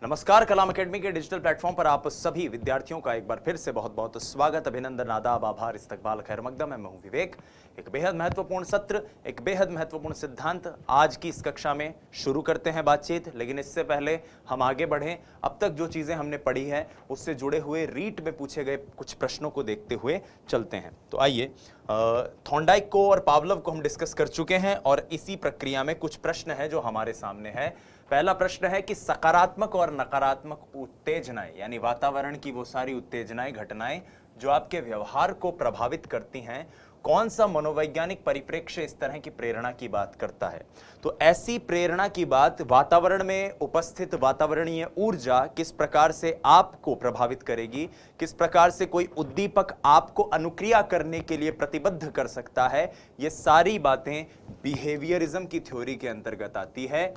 नमस्कार। कलाम एकेडमी के digital platform पर आप सभी विद्यार्थियों का एक बार फिर से बहुत बहुत स्वागत, अभिनंदन, आदाब, आभार, इस्तकबाल, खैर मकदम है। मैं हूं विवेक। एक बेहद महत्वपूर्ण सत्र, एक बेहद महत्वपूर्ण सिद्धांत आज की इस कक्षा में शुरू करते हैं बातचीत। लेकिन इससे पहले हम आगे बढ़ें, अब तक जो चीजें हमने पढ़ी हैं उससे जुड़े हुए रीट में पूछे गए कुछ प्रश्नों को देखते हुए चलते हैं। तो आइए, थॉर्नडाइक को और पावलोव को हम डिस्कस कर चुके हैं और इसी प्रक्रिया में कुछ प्रश्न है जो हमारे सामने है। पहला प्रश्न है कि सकारात्मक और नकारात्मक उत्तेजनाएं, यानी वातावरण की वो सारी उत्तेजनाएं, घटनाएं जो आपके व्यवहार को प्रभावित करती हैं, कौन सा मनोवैज्ञानिक परिप्रेक्ष्य इस तरह की प्रेरणा की बात करता है। तो ऐसी प्रेरणा की बात, वातावरण में उपस्थित वातावरणीय ऊर्जा किस प्रकार से आपको प्रभावित करेगी, किस प्रकार से कोई उद्दीपक आपको अनुक्रिया करने के लिए प्रतिबद्ध कर सकता है, ये सारी बातें बिहेवियरिज्म की थ्योरी के अंतर्गत आती है।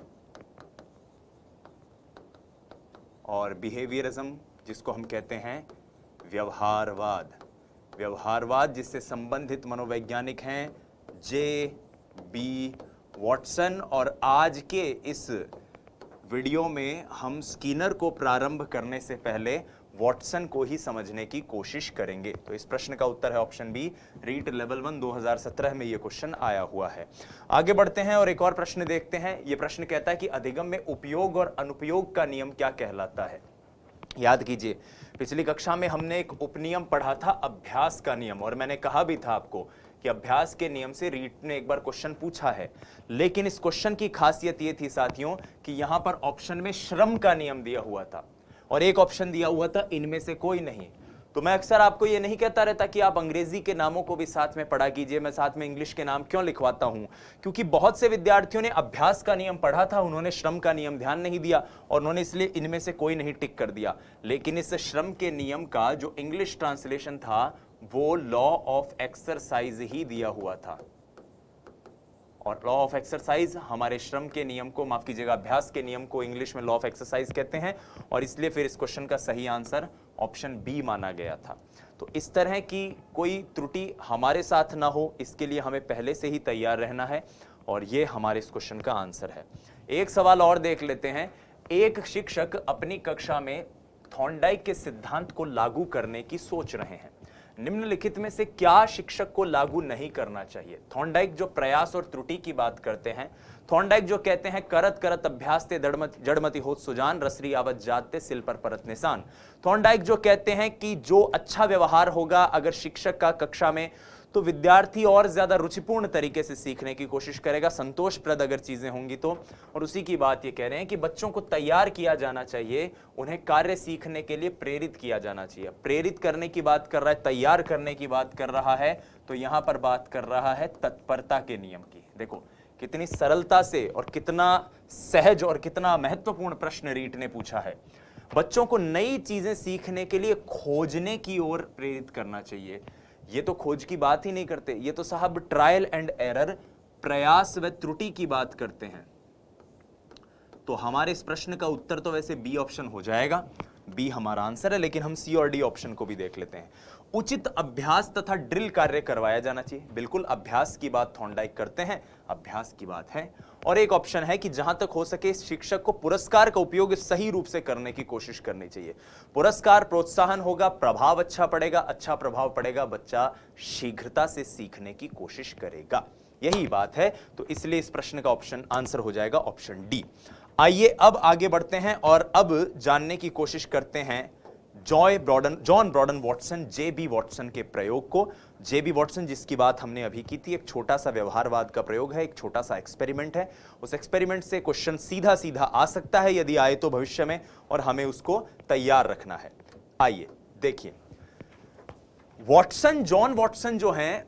और बिहेवियरिज्म जिसको हम कहते हैं व्यवहारवाद, व्यवहारवाद जिससे संबंधित मनोवैज्ञानिक हैं जे.बी. वॉटसन। और आज के इस वीडियो में हम स्किनर को प्रारंभ करने से पहले वॉटसन को ही समझने की कोशिश करेंगे। तो इस प्रश्न का उत्तर है ऑप्शन बी। रीट लेवल 1 2017 में यह क्वेश्चन आया हुआ है। आगे बढ़ते हैं और एक और प्रश्न देखते हैं। यह प्रश्न कहता है कि अधिगम में उपयोग और अनुपयोग का नियम क्या कहलाता है। याद कीजिए, पिछली कक्षा में हमने एक उपनियम पढ़ा था, अभ्यास का नियम, और मैंने कहा भी था आपको कि अभ्यास के नियम से रीट ने एक बार क्वेश्चन पूछा है। लेकिन इस क्वेश्चन की खासियत यह थी साथियों कि यहां पर ऑप्शन में श्रम का नियम दिया हुआ था और एक ऑप्शन दिया हुआ था इनमें से कोई नहीं। तो मैं अक्सर आपको ये नहीं कहता रहता कि आप अंग्रेजी के नामों को भी साथ में पढ़ा कीजिए। मैं साथ में इंग्लिश के नाम क्यों लिखवाता हूं? क्योंकि बहुत से विद्यार्थियों ने अभ्यास का नियम पढ़ा था, उन्होंने श्रम का नियम ध्यान नहीं दिया और उन्होंने इसलिए इनमें से कोई नहीं टिक कर दिया। लेकिन इस श्रम के नियम का जो इंग्लिश ट्रांसलेशन था वो लॉ ऑफ एक्सरसाइज ही दिया हुआ था। और लॉ ऑफ एक्सरसाइज हमारे श्रम के नियम को, माफ कीजिएगा, अभ्यास के नियम को इंग्लिश में लॉ ऑफ एक्सरसाइज कहते हैं। और इसलिए फिर इस क्वेश्चन का सही आंसर ऑप्शन बी माना गया था। तो इस तरह की कोई त्रुटि हमारे साथ ना हो, इसके लिए हमें पहले से ही तैयार रहना है और ये हमारे इस क्वेश्चन का आंसर है। एक सवाल और देख लेते हैं। एक शिक्षक अपनी कक्षा में थॉर्नडाइक के सिद्धांत को लागू करने की सोच रहे हैं। निम्नलिखित में से क्या शिक्षक को लागू नहीं करना चाहिए? थॉर्नडाइक जो प्रयास और त्रुटि की बात करते हैं, थॉर्नडाइक जो कहते हैं करत करत अभ्यास ते जड़मति होत सुजान, रसरी आवत जात ते सिल पर परत निशान। थॉर्नडाइक जो कहते हैं कि जो अच्छा व्यवहार होगा अगर शिक्षक का कक्षा में, तो विद्यार्थी और ज्यादा रुचिपूर्ण तरीके से सीखने की कोशिश करेगा, संतोषप्रद अगर चीजें होंगी तो। और उसी की बात ये कह रहे हैं कि बच्चों को तैयार किया जाना चाहिए, उन्हें कार्य सीखने के लिए प्रेरित किया जाना चाहिए। प्रेरित करने की बात कर रहा है, तैयार करने की बात कर रहा है, तो यहां पर बात कर रहा है तत्परता के नियम की। देखो कितनी सरलता से और कितना सहज और कितना महत्वपूर्ण प्रश्न रीट ने पूछा है। बच्चों को नई चीजें सीखने के लिए खोजने की ओर प्रेरित करना चाहिए। ये तो खोज की बात ही नहीं करते, ये तो साहब ट्रायल एंड एरर, प्रयास व त्रुटि की बात करते हैं। तो हमारे इस प्रश्न का उत्तर तो वैसे बी ऑप्शन हो जाएगा, बी हमारा आंसर है। लेकिन हम सी और डी ऑप्शन को भी देख लेते हैं। उचित अभ्यास तथा ड्रिल कार्य करवाया जाना चाहिए। बिल्कुल अभ्यास की बात थॉर्नडाइक करते हैं, अभ्यास की बात है। और एक ऑप्शन है कि जहां तक हो सके शिक्षक को पुरस्कार का उपयोग सही रूप से करने की कोशिश करनी चाहिए। पुरस्कार, प्रोत्साहन होगा, प्रभाव अच्छा पड़ेगा, अच्छा प्रभाव पड़ेगा, बच्चा शीघ्रता से सीखने की कोशिश करेगा। यही बात है। तो इसलिए इस प्रश्न का ऑप्शन आंसर हो जाएगा ऑप्शन डी। आइए अब आगे बढ़ते हैं और अब जानने की कोशिश करते हैं John Broadus Watson, J B. Watson के प्रयोग को। जे.बी. वॉटसन जिसकी बात हमने अभी की थी, एक छोटा सा व्यवहारवाद का प्रयोग है, एक छोटा सा एक्सपेरिमेंट है। उस एक्सपेरिमेंट से क्वेश्चन सीधा सीधा आ सकता है, यदि आए तो भविष्य में, और हमें उसको तैयार रखना है। आइए देखिए, जॉन वॉटसन जो हैं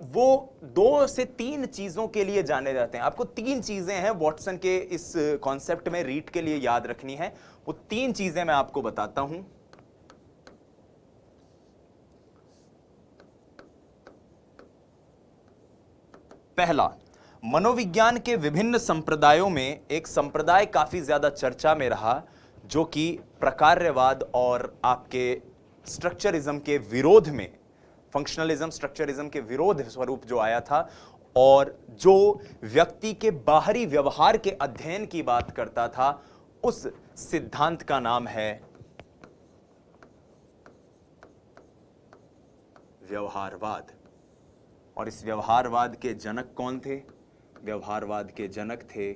वो 2 से 3 चीजों के लिए जाने जाते हैं। आपको 3 चीजें हैं वॉटसन के इस कॉन्सेप्ट में रीट के लिए याद रखनी है। वो 3 चीजें मैं आपको बताता हूं। पहला, मनोविज्ञान के विभिन्न संप्रदायों में एक संप्रदाय काफी ज्यादा चर्चा में रहा जो कि प्रकार्यवाद और आपके स्ट्रक्चरिज्म के विरोध में, फंक्शनलिज्म स्ट्रक्चरिज्म के विरोध स्वरूप जो आया था और जो व्यक्ति के बाहरी व्यवहार के अध्ययन की बात करता था, उस सिद्धांत का नाम है व्यवहारवाद। और इस व्यवहारवाद के जनक कौन थे? व्यवहारवाद के जनक थे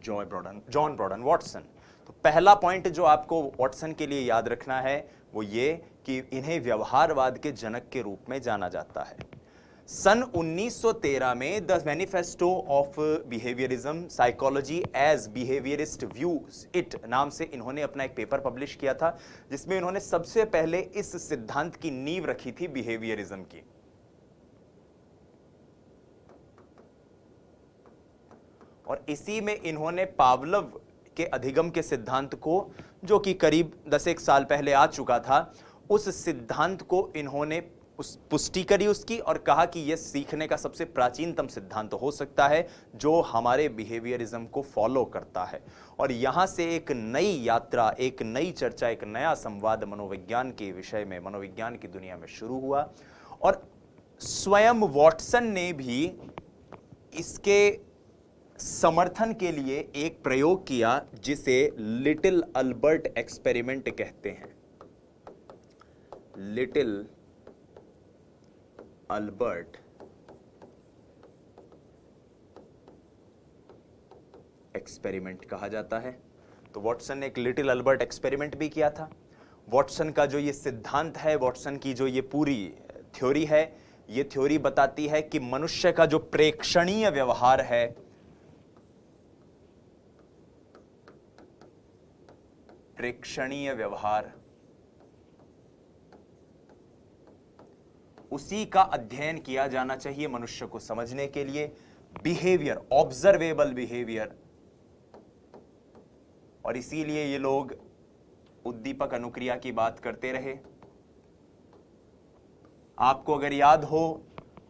जॉन ब्रॉडन वॉटसन। तो पहला पॉइंट जो आपको वॉटसन के लिए याद रखना है वो ये कि इन्हें व्यवहारवाद के जनक के रूप में जाना जाता है। सन 1913 में the manifesto of behaviourism psychology as behaviourist views it नाम से इन्होंने अपना एक पेपर पब्लिश किया था, जिसमें इन्होंने सबसे पहले इस सिद्धांत की नींव रखी थी बिहेवियरिज्म की। और इसी में इन्होंने पावलव के अधिगम के सिद्धांत को, जो कि करीब 10 साल पहले आ चुका था, उस सिद्धांत को इन्होंने पुष्टि करी उसकी और कहा कि यह सीखने का सबसे प्राचीनतम सिद्धांत हो सकता है जो हमारे बिहेवियरिज्म को फॉलो करता है। और यहां से एक नई यात्रा, एक नई चर्चा, एक नया संवाद मनोविज्ञान के विषय में, मनोविज्ञान की दुनिया में शुरू हुआ। और स्वयं वॉटसन ने भी इसके समर्थन के लिए एक प्रयोग किया जिसे लिटिल अल्बर्ट एक्सपेरिमेंट कहते हैं। लिटिल अल्बर्ट एक्सपेरिमेंट कहा जाता है। तो वॉटसन ने एक लिटिल अल्बर्ट एक्सपेरिमेंट भी किया था। वॉटसन का जो ये सिद्धांत है, वॉटसन की जो ये पूरी थ्योरी है, ये थ्योरी बताती है कि मनुष्य का जो प्रेक्षणीय व्यवहार है, प्रेक्षणीय व्यवहार, उसी का अध्ययन किया जाना चाहिए मनुष्य को समझने के लिए। Behaviour, observable behaviour. और इसीलिए ये लोग उद्दीपक अनुक्रिया की बात करते रहे। आपको अगर याद हो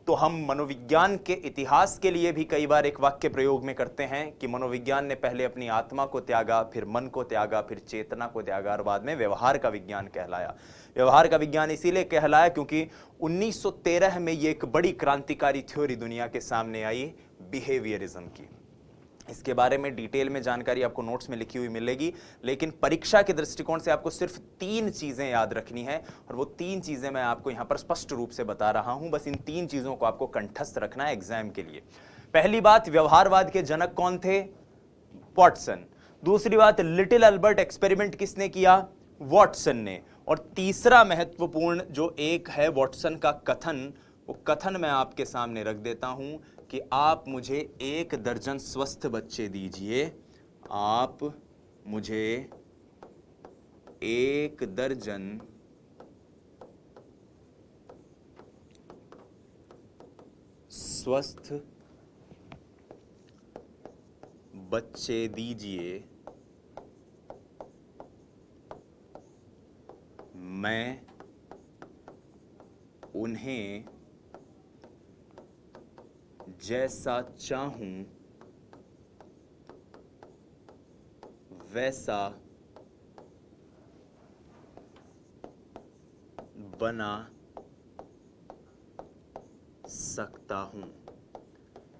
तो हम मनोविज्ञान के इतिहास के लिए भी कई बार एक वाक्य प्रयोग में करते हैं कि मनोविज्ञान ने पहले अपनी आत्मा को त्यागा, फिर मन को त्यागा, फिर चेतना को त्यागा और बाद में व्यवहार का विज्ञान कहलाया। व्यवहार का विज्ञान इसीलिए कहलाया क्योंकि 1913 में ये एक बड़ी क्रांतिकारी थ्योरी दुनिया के सामने आई, बिहेवियरिज्म की। इसके बारे में डिटेल में जानकारी आपको नोट्स में लिखी हुई मिलेगी, लेकिन परीक्षा के दृष्टिकोण से आपको सिर्फ 3 चीजें याद रखनी है और वो 3 चीजें मैं आपको यहां पर स्पष्ट रूप से बता रहा हूं। बस इन 3 चीजों को आपको कंठस्थ रखना है एग्जाम के लिए। पहली बात, व्यवहारवाद के जनक कौन थे? वॉटसन। दूसरी बात, लिटिल अल्बर्ट एक्सपेरिमेंट किसने किया? वॉटसन ने। और तीसरा महत्वपूर्ण जो एक है वॉटसन का कथन, वो कथन मैं आपके सामने रख देता हूं कि आप मुझे 1 दर्जन स्वस्थ बच्चे दीजिए। आप मुझे 1 दर्जन स्वस्थ बच्चे दीजिए, मैं उन्हें जैसा चाहूं वैसा बना सकता हूं।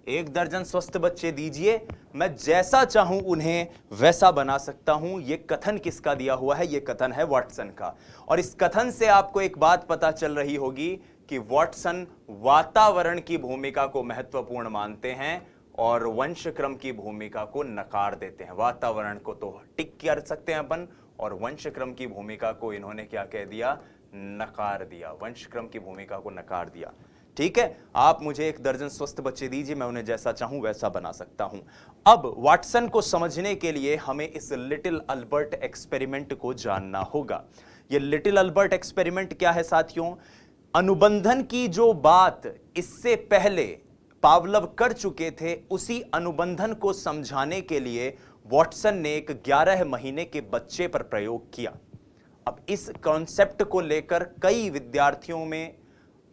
1 दर्जन स्वस्थ बच्चे दीजिए, मैं जैसा चाहूं उन्हें वैसा बना सकता हूं। यह कथन किसका दिया हुआ है? यह कथन है वॉटसन का। और इस कथन से आपको एक बात पता चल रही होगी कि वॉटसन वातावरण की भूमिका को महत्वपूर्ण मानते हैं और वंशक्रम की भूमिका को नकार देते हैं। वातावरण को तो टिक कर सकते हैं अपन, और वंशक्रम की भूमिका को इन्होंने क्या कह दिया? नकार दिया। वंशक्रम की भूमिका को नकार दिया। ठीक है, आप मुझे 1 दर्जन स्वस्थ बच्चे दीजिए, मैं उन्हें जैसा चाहूं वैसा बना सकता हूं। अब वॉटसन को समझने के लिए हमें इस लिटिल अल्बर्ट एक्सपेरिमेंट को जानना होगा। यह लिटिल अल्बर्ट एक्सपेरिमेंट क्या है साथियों? अनुबंधन की जो बात इससे पहले पावलव कर चुके थे, उसी अनुबंधन को समझाने के लिए वॉटसन ने एक 11 महीने के बच्चे पर प्रयोग किया। अब इस कॉन्सेप्ट को लेकर कई विद्यार्थियों में,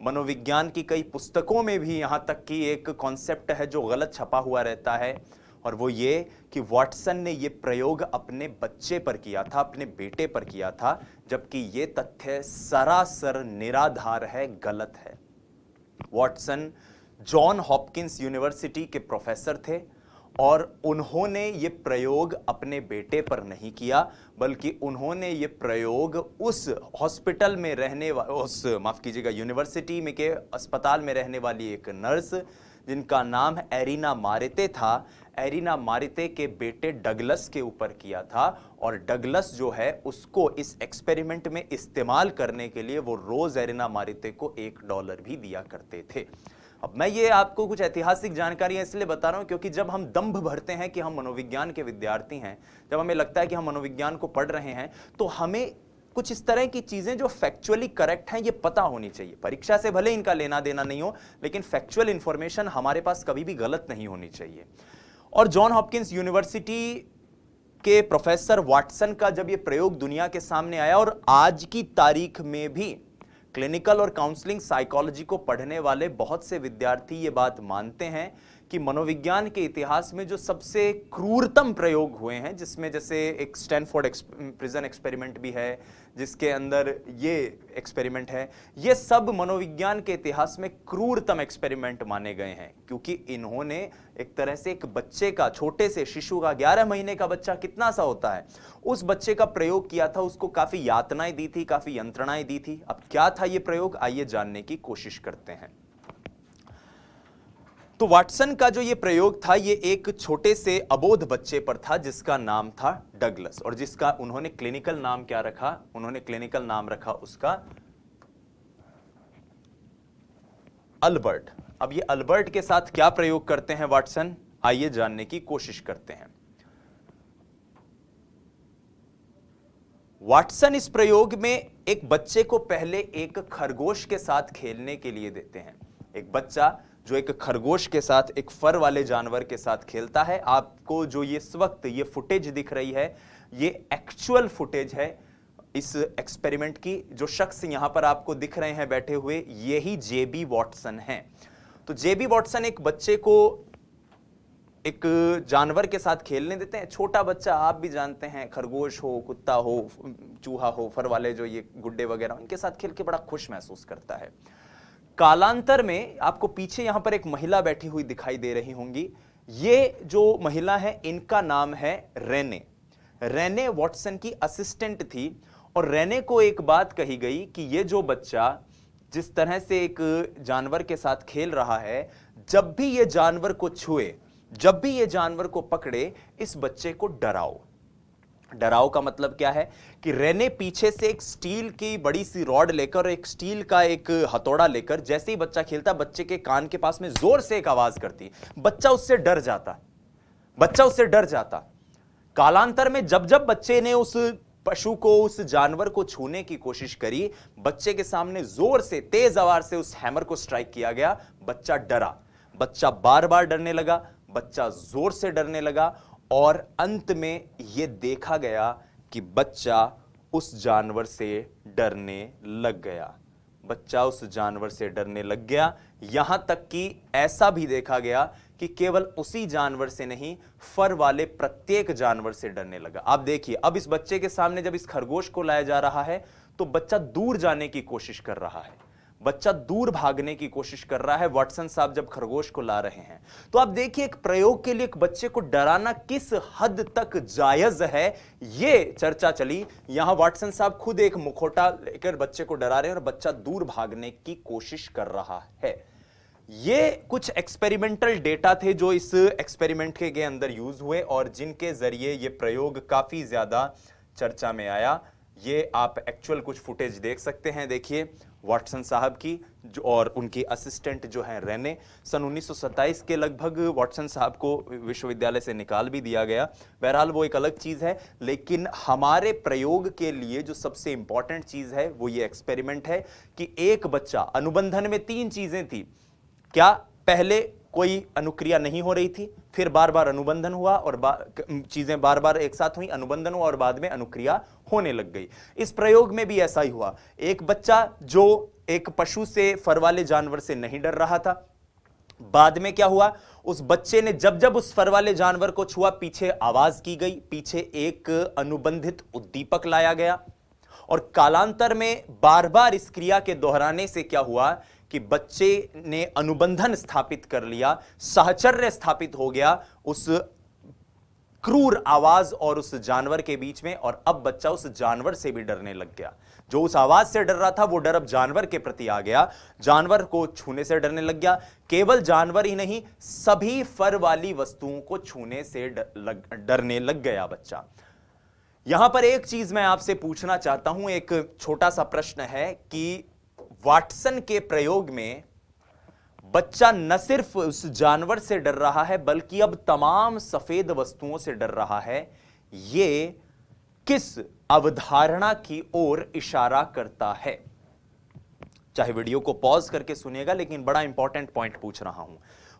मनोविज्ञान की कई पुस्तकों में भी यहां तक कि एक कॉन्सेप्ट है जो गलत छपा हुआ रहता है, और वो ये कि वॉटसन ने ये प्रयोग अपने बच्चे पर किया था, अपने बेटे पर किया था, जबकि ये तथ्य सरासर निराधार है, गलत है। वॉटसन जॉन हॉपकिंस यूनिवर्सिटी के प्रोफेसर थे और उन्होंने ये प्रयोग अपने बेटे पर नहीं किया, बल्कि उन्होंने ये प्रयोग उस हॉस्पिटल में रहने माफ कीजिएगा, यूनिवर्सिटी में के अस्पताल में रहने वाली एक नर्स जिनका नाम एरिना मारिते था, एरिना मारिते के बेटे डगलस के ऊपर किया था। और डगलस जो है उसको इस एक्सपेरिमेंट में इस्तेमाल करने के लिए वो रोज एरिना मारिते को $1 भी दिया करते थे। अब मैं ये आपको कुछ ऐतिहासिक जानकारियां इसलिए बता रहा हूं क्योंकि जब हम दंभ भरते हैं कि हम मनोविज्ञान के विद्यार्थी हैं, जब हमें लगता है कि हम मनोविज्ञान को पढ़ रहे हैं, तो हमें कुछ इस तरह की चीजें जो फैक्चुअली करेक्ट हैं ये पता होनी चाहिए। परीक्षा से भले इनका लेना देना नहीं हो, लेकिन फैक्चुअल इंफॉर्मेशन हमारे पास कभी भी गलत नहीं होनी चाहिए। और जॉन हॉपकिंस यूनिवर्सिटी के प्रोफेसर वाटसन का जब ये प्रयोग दुनिया के सामने आया, और आज की तारीख में भी क्लिनिकल और काउंसलिंग साइकोलॉजी को पढ़ने वाले बहुत से विद्यार्थी ये बात मानते हैं कि मनोविज्ञान के इतिहास में जो सबसे क्रूरतम प्रयोग हुए हैं, जिसमें जैसे एक स्टैनफोर्ड प्रिजन एक्सपेरिमेंट भी है जिसके अंदर ये एक्सपेरिमेंट है, ये सब मनोविज्ञान के इतिहास में क्रूरतम एक्सपेरिमेंट माने गए हैं, क्योंकि इन्होंने एक तरह से एक बच्चे का, छोटे से शिशु का, 11 महीने का बच्चा कितना सा होता है, उस बच्चे का प्रयोग किया था, उसको काफी यातनाएं दी थी, काफी यंत्रणाएं दी थी। अब क्या था ये प्रयोग, आइए जानने की कोशिश करते हैं। तो वाटसन का जो ये प्रयोग था, ये एक छोटे से अबोध बच्चे पर था जिसका नाम था डगलस, और जिसका उन्होंने क्लिनिकल नाम क्या रखा, उन्होंने क्लिनिकल नाम रखा उसका अल्बर्ट। अब ये अल्बर्ट के साथ क्या प्रयोग करते हैं वाटसन, आइए जानने की कोशिश करते हैं। वाटसन इस प्रयोग में एक बच्चे को पहले एक खरगोश के साथ खेलने के लिए देते हैं। एक बच्चा जो एक खरगोश के साथ, एक फर वाले जानवर के साथ खेलता है। आपको जो ये इस वक्त ये फुटेज दिख रही है, ये एक्चुअल फुटेज है इस एक्सपेरिमेंट की। जो शख्स यहां पर आपको दिख रहे हैं बैठे हुए, यही जेबी वॉटसन हैं। तो जेबी वॉटसन एक बच्चे को एक जानवर के साथ खेलने देते हैं। छोटा बच्चा, आप भी जानते हैं, खरगोश हो, कुत्ता हो, चूहा हो, फर वाले जो ये गुड्डे वगैरह, उनके साथ खेल के बड़ा खुश महसूस करता है। कालांतर में आपको पीछे यहां पर एक महिला बैठी हुई दिखाई दे रही होंगी। ये जो महिला है, इनका नाम है रेने। रेने वॉटसन की असिस्टेंट थी, और रेने को एक बात कही गई कि ये जो बच्चा जिस तरह से एक जानवर के साथ खेल रहा है, जब भी ये जानवर को छुए, जब भी ये जानवर को पकड़े, इस बच्चे को डराओ। डराओ का मतलब क्या है कि रेने पीछे से एक स्टील की बड़ी सी रॉड लेकर, एक स्टील का एक हथौड़ा लेकर, जैसे ही बच्चा खेलता, बच्चे के कान के पास में जोर से एक आवाज करती, बच्चा उससे डर जाता, बच्चा उससे डर जाता। कालांतर में जब जब बच्चे ने उस पशु को, उस जानवर को छूने की कोशिश करी, बच्चे के सामने जोर से, तेज आवाज से उस हैमर को स्ट्राइक किया गया, बच्चा डरा, बच्चा बार बार डरने लगा, बच्चा जोर से डरने लगा, और अंत में यह देखा गया कि बच्चा उस जानवर से डरने लग गया। बच्चा उस जानवर से डरने लग गया, यहां तक कि ऐसा भी देखा गया कि केवल उसी जानवर से नहीं, फर वाले प्रत्येक जानवर से डरने लगा। आप देखिए, अब इस बच्चे के सामने जब इस खरगोश को लाया जा रहा है, तो बच्चा दूर जाने की कोशिश कर रहा है, बच्चा दूर भागने की कोशिश कर रहा है वाटसन साहब जब खरगोश को ला रहे हैं। तो आप देखिए, एक प्रयोग के लिए एक बच्चे को डराना किस हद तक जायज है, यह चर्चा चली। यहां वाटसन साहब खुद एक मुखौटा लेकर बच्चे को डरा रहे हैं, और बच्चा दूर भागने की कोशिश कर रहा है। ये कुछ एक्सपेरिमेंटल डेटा थे जो इस एक्सपेरिमेंट के अंदर यूज हुए, और जिनके जरिए यह प्रयोग काफी ज्यादा चर्चा में आया। ये आप एक्चुअल कुछ फुटेज देख सकते हैं। देखिए, वाटसन साहब की जो, और उनकी असिस्टेंट जो है रेने। सन 1927 के लगभग वाटसन साहब को विश्वविद्यालय से निकाल भी दिया गया। बहरहाल वो एक अलग चीज है, लेकिन हमारे प्रयोग के लिए जो सबसे इंपॉर्टेंट चीज है वो ये एक्सपेरिमेंट है कि एक बच्चा, अनुबंधन में 3 चीजें थी। क्या? पहले कोई अनुक्रिया नहीं हो रही थी, फिर बार बार अनुबंधन हुआ, और चीजें बार बार एक साथ हुई, अनुबंधन हुआ, और बाद में अनुक्रिया होने लग गई। इस प्रयोग में भी ऐसा ही हुआ। एक बच्चा जो एक पशु से, फर वाले जानवर से नहीं डर रहा था, बाद में क्या हुआ, उस बच्चे ने जब जब उस फर वाले जानवर को छुआ, पीछे आवाज की गई, पीछे एक अनुबंधित उद्दीपक लाया गया, और कालांतर में बार बार इस क्रिया के दोहराने से क्या हुआ कि बच्चे ने अनुबंधन स्थापित कर लिया, साहचर्य स्थापित हो गया उस क्रूर आवाज और उस जानवर के बीच में, और अब बच्चा उस जानवर से भी डरने लग गया। जो उस आवाज से डर रहा था वो डर अब जानवर के प्रति आ गया, जानवर को छूने से डरने लग गया। केवल जानवर ही नहीं, सभी फर वाली वस्तुओं को छूने से डरने लग गया बच्चा। यहां पर एक चीज मैं आपसे पूछना चाहता हूं, एक छोटा सा प्रश्न है कि वाटसन के प्रयोग में बच्चा न सिर्फ उस जानवर से डर रहा है बल्कि अब तमाम सफेद वस्तुओं से डर रहा है। यह किस अवधारणा की ओर इशारा करता है? चाहे वीडियो को पॉज करके सुनिएगा, लेकिन बड़ा इंपॉर्टेंट पॉइंट पूछ रहा हूं।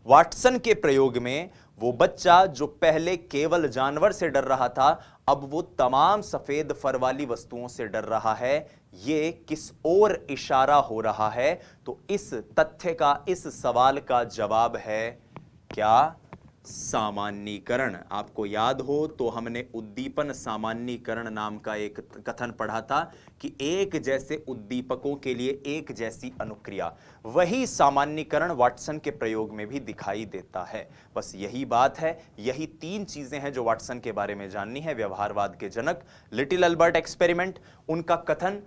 वाटसन के प्रयोग में वो बच्चा जो पहले केवल जानवर से डर रहा था, अब वो तमाम सफेद फर वाली वस्तुओं से डर रहा है। ये किस ओर इशारा हो रहा है? तो इस तथ्य का, इस सवाल का जवाब है क्या? सामान्यीकरण। आपको याद हो तो हमने उद्दीपन सामान्यीकरण नाम का एक कथन पढ़ा था कि एक जैसे उद्दीपकों के लिए एक जैसी अनुक्रिया, वही सामान्यीकरण वाटसन के प्रयोग में भी दिखाई देता है। बस यही बात है, यही तीन चीजें हैं जो वाटसन के बारे में जाननी है। व्यवहारवाद के जनक लिटिल अल्बर्ट एक्सपेरिमेंट, उनका कथन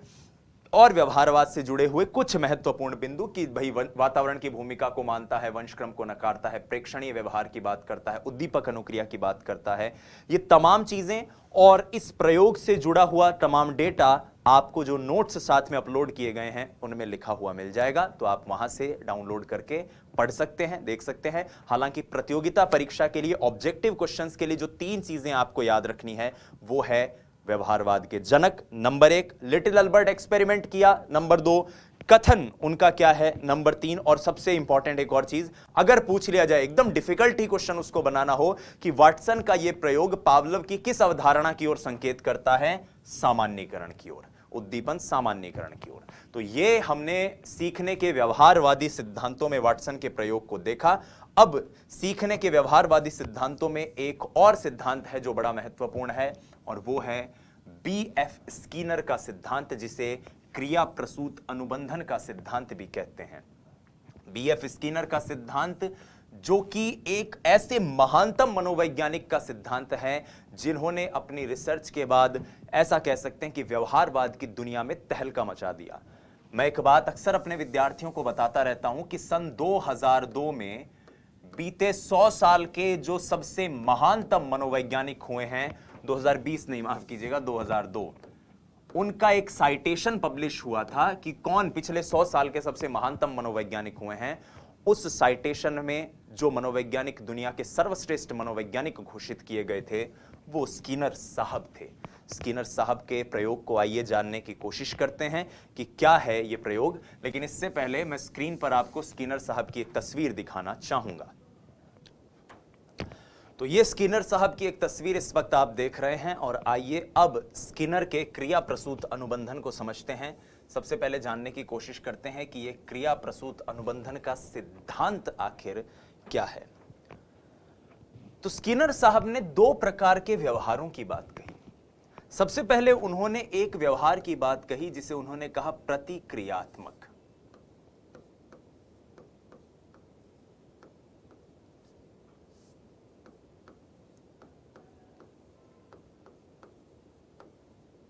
और व्यवहारवाद से जुड़े हुए कुछ महत्वपूर्ण बिंदु कि भाई वातावरण की भूमिका को मानता है, वंशक्रम को नकारता है, प्रेक्षणीय व्यवहार की बात करता है, उद्दीपक अनुक्रिया की बात करता है। ये तमाम चीजें और इस प्रयोग से जुड़ा हुआ तमाम डेटा आपको जो नोट्स साथ में अपलोड किए गए हैं उनमें लिखा हुआ मिल जाएगा, तो आप वहां से डाउनलोड करके पढ़ सकते हैं, देख सकते हैं। हालांकि प्रतियोगिता परीक्षा के लिए, ऑब्जेक्टिव क्वेश्चंस के लिए जो तीन चीजें आपको याद रखनी है वो है व्यवहारवाद के जनक नंबर 1, लिटिल अल्बर्ट एक्सपेरिमेंट किया नंबर 2, कथन उनका क्या है नंबर 3, और सबसे इंपॉर्टेंट एक और चीज, अगर पूछ लिया जाए, एकदम डिफिकल्ट ही क्वेश्चन उसको बनाना हो कि वाटसन का यह प्रयोग पावलोव की किस अवधारणा की ओर संकेत करता है? सामान्यीकरण की ओर, उद्दीपन सामान्यीकरण की ओर। तो ये हमने सीखने के व्यवहारवादी सिद्धांतों में वाटसन के प्रयोग को देखा। अब सीखने के व्यवहारवादी सिद्धांतों में एक और सिद्धांत है जो बड़ा महत्वपूर्ण है, और वो है बीएफ स्कीनर का सिद्धांत, जिसे क्रिया प्रसूत अनुबंधन का सिद्धांत भी कहते हैं। बीएफ स्कीनर का सिद्धांत, जो कि एक ऐसे महानतम मनोवैज्ञानिक का सिद्धांत है जिन्होंने अपनी रिसर्च के बाद ऐसा कह सकते हैं कि व्यवहारवाद की दुनिया में तहलका मचा दिया। मैं एक बात अक्सर अपने विद्यार्थियों को बताता रहता हूं कि सन 2002 में बीते 100 साल के जो सबसे महानतम मनोवैज्ञानिक हुए हैं, 2020 नहीं, माफ कीजिएगा 2002, उनका एक साइटेशन पब्लिश हुआ था कि कौन पिछले 100 साल के सबसे महानतम मनोवैज्ञानिक हुए हैं। उस साइटेशन में जो मनोवैज्ञानिक दुनिया के सर्वश्रेष्ठ मनोवैज्ञानिक घोषित किए गए थे वो स्किनर साहब थे। स्किनर साहब के प्रयोग को आइए जानने की कोशिश करते हैं कि क्या है ये प्रयोग। लेकिन इससे पहले मैं स्क्रीन पर आपको स्किनर साहब की एक तस्वीर दिखाना चाहूंगा। तो ये स्किनर साहब की एक तस्वीर इस वक्त आप देख रहे हैं, और आइए अब स्किनर के क्रिया प्रसूत अनुबंधन को समझते हैं। सबसे पहले जानने की कोशिश करते हैं कि ये क्रिया प्रसूत अनुबंधन का सिद्धांत आखिर क्या है। तो स्किनर साहब ने दो प्रकार के व्यवहारों की बात कही। सबसे पहले उन्होंने एक व्यवहार की बात कही जिसे उन्होंने कहा प्रतिक्रियात्मक।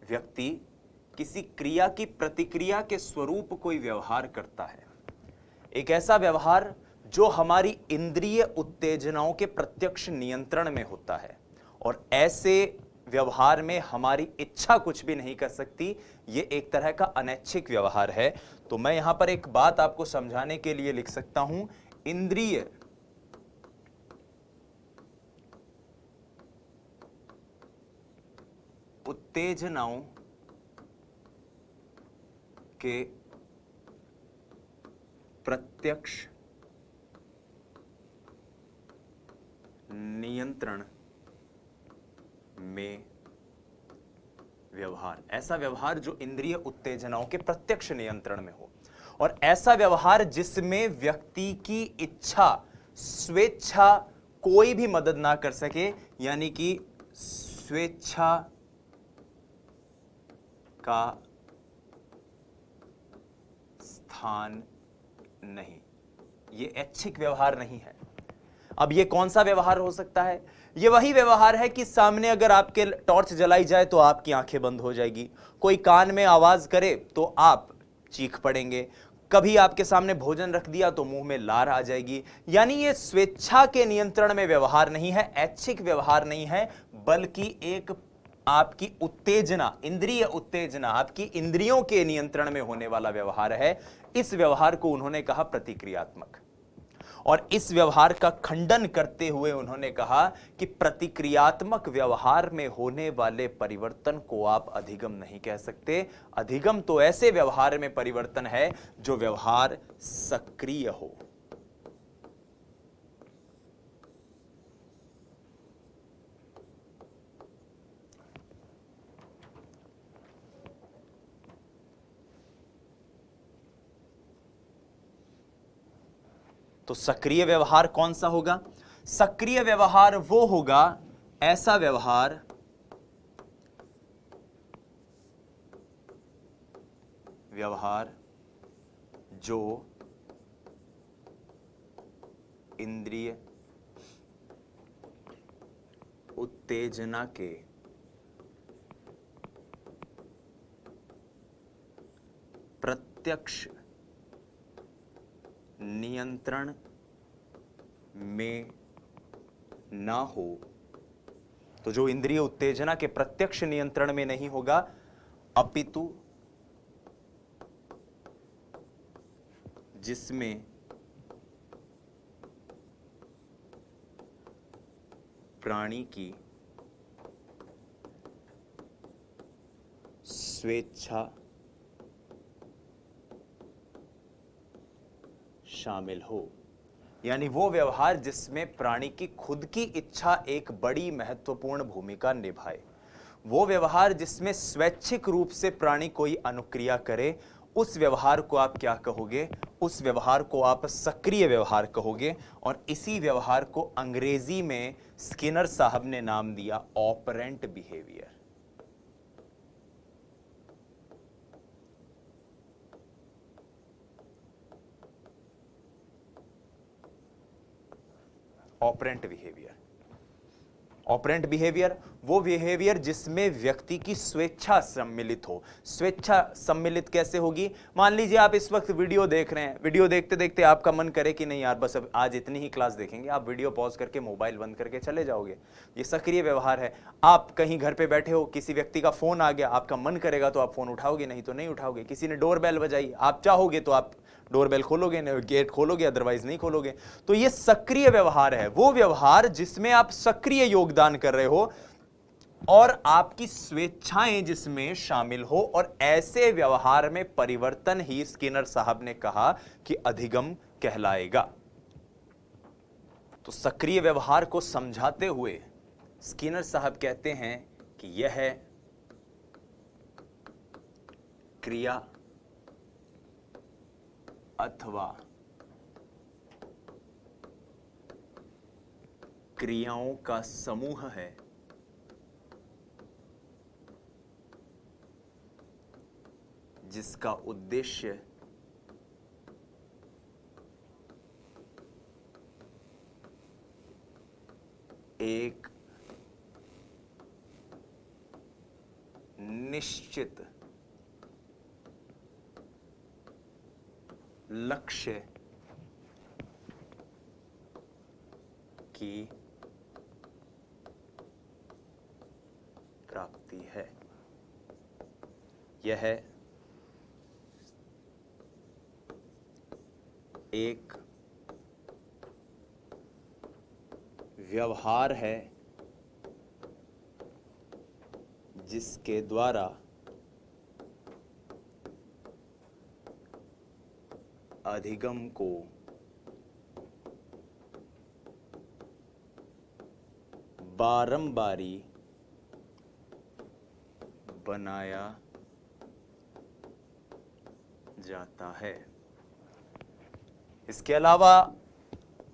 व्यक्ति किसी क्रिया की प्रतिक्रिया के स्वरूप कोई व्यवहार करता है, एक ऐसा व्यवहार जो हमारी इंद्रिय उत्तेजनाओं के प्रत्यक्ष नियंत्रण में होता है, और ऐसे व्यवहार में हमारी इच्छा कुछ भी नहीं कर सकती। यह एक तरह का अनैच्छिक व्यवहार है। तो मैं यहां पर एक बात आपको समझाने के लिए लिख सकता हूं, इंद्रिय उत्तेजनाओं के प्रत्यक्ष नियंत्रण में व्यवहार, ऐसा व्यवहार जो इंद्रिय उत्तेजनाओं के प्रत्यक्ष नियंत्रण में हो, और ऐसा व्यवहार जिसमें व्यक्ति की इच्छा, स्वेच्छा कोई भी मदद ना कर सके, यानी कि स्वेच्छा का स्थान नहीं, ये ऐच्छिक व्यवहार नहीं है। अब ये कौन सा व्यवहार हो सकता है? ये वही व्यवहार है कि सामने अगर आपके टॉर्च जलाई जाए तो आपकी आंखें बंद हो जाएगी, कोई कान में आवाज करे तो आप चीख पड़ेंगे, कभी आपके सामने भोजन रख दिया तो मुंह में लार आ जाएगी। यानी ये स्वेच्छा के नियंत्रण में व्यवहार नहीं है, ऐच्छिक व्यवहार नहीं है, बल्कि एक आपकी उत्तेजना, इंद्रिय उत्तेजना, आपकी इंद्रियों के नियंत्रण में होने वाला व्यवहार है। इस व्यवहार को उन्होंने कहा प्रतिक्रियात्मक। और इस व्यवहार का खंडन करते हुए उन्होंने कहा कि प्रतिक्रियात्मक व्यवहार में होने वाले परिवर्तन को आप अधिगम नहीं कह सकते। अधिगम तो ऐसे व्यवहार में परिवर्तन है जो व्यवहार सक्रिय हो। तो सक्रिय व्यवहार कौन सा होगा? सक्रिय व्यवहार वो होगा, ऐसा व्यवहार जो इंद्रिय उत्तेजना के प्रत्यक्ष नियंत्रण में ना हो। तो जो इंद्रिय उत्तेजना के प्रत्यक्ष नियंत्रण में नहीं होगा, अपितु जिसमें प्राणी की स्वेच्छा शामिल हो। यानी वो व्यवहार जिसमें प्राणी की खुद की इच्छा एक बड़ी महत्वपूर्ण भूमिका निभाए, वो व्यवहार जिसमें स्वैच्छिक रूप से प्राणी कोई अनुक्रिया करे, उस व्यवहार को आप क्या कहोगे? उस व्यवहार को आप सक्रिय व्यवहार कहोगे। और इसी व्यवहार को अंग्रेजी में स्किनर साहब ने नाम दिया operant behaviour. Operant behaviour. Operant behaviour वो बिहेवियर जिसमें व्यक्ति की स्वेच्छा सम्मिलित हो। स्वेच्छा सम्मिलित कैसे होगी? मान लीजिए आप इस वक्त वीडियो देख रहे हैं, वीडियो देखते देखते आपका मन करे कि नहीं यार बस अब आज इतनी ही क्लास देखेंगे, आप वीडियो पॉज करके मोबाइल बंद करके चले जाओगे। ये सक्रिय व्यवहार है। आप कहीं घर पे बैठे हो, किसी व्यक्ति का फोन आ गया, आपका मन करेगा तो आप फोन उठाओगे, नहीं तो नहीं उठाओगे। किसी ने डोरबेल बजाई, आप चाहोगे तो आप डोरबेल खोलोगे, गेट खोलोगे, अदरवाइज नहीं खोलोगे। तो ये सक्रिय व्यवहार है, वो व्यवहार जिसमें आप सक्रिय योगदान कर रहे हो और आपकी स्वेच्छाएं जिसमें शामिल हो। और ऐसे व्यवहार में परिवर्तन ही स्किनर साहब ने कहा कि अधिगम कहलाएगा। तो सक्रिय व्यवहार को समझाते हुए स्किनर साहब कहते हैं कि यह क्रिया अथवा क्रियाओं का समूह है जिसका उद्देश्य एक निश्चित लक्ष्य की प्राप्ति है। यह एक व्यवहार है जिसके द्वारा अधिगम को बारंबारी बनाया जाता है। इसके अलावा